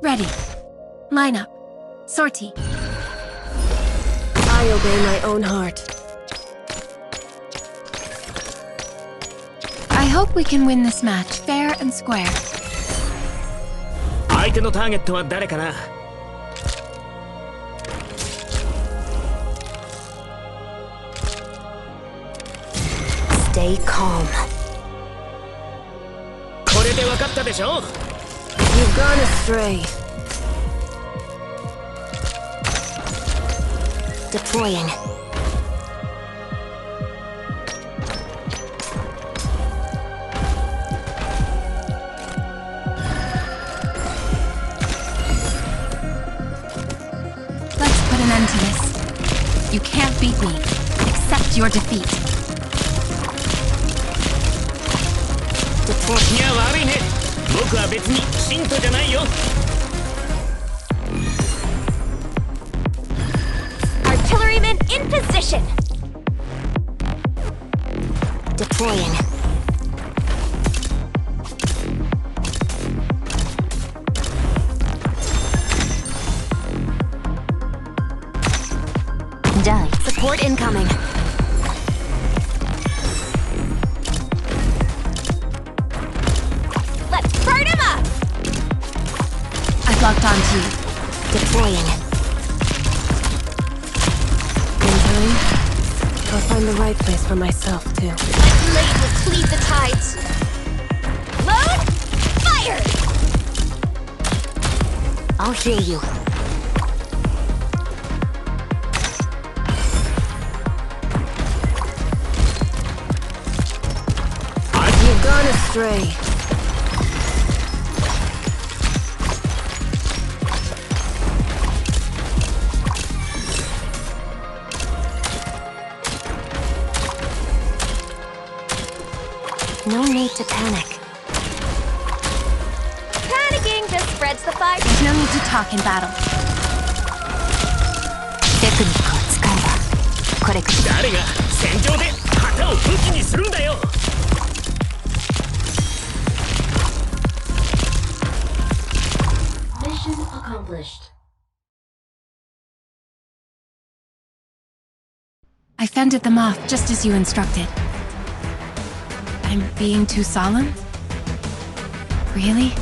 Ready. Line up. Sortie. I obey my own heart. I hope we can win this match fair and square. 相手のターゲットは誰かな。 Stay calm. これで分かったでしょ。 You've gone astray. Deploying. Let's put an end to this. You can't beat me. Accept your defeat. いや悪いね。僕は別に信徒じゃないよ。 Artillerymen in position. Deploying. Done. Support incoming. Let's burn him up. I've locked onto you. Deploying. In time, I'll find the right place for myself, too. My blade will cleave the tides. Load! Fire! I'll hear you. You've gone astray. No need to panic. Panicking just spreads the fire. There's no need to talk in battle. テクニックを使えばこれくらい。誰が戦場で旗を武器にするんだよ。 Mission accomplished. I fended them off just as you instructed. I'm being too solemn? Really?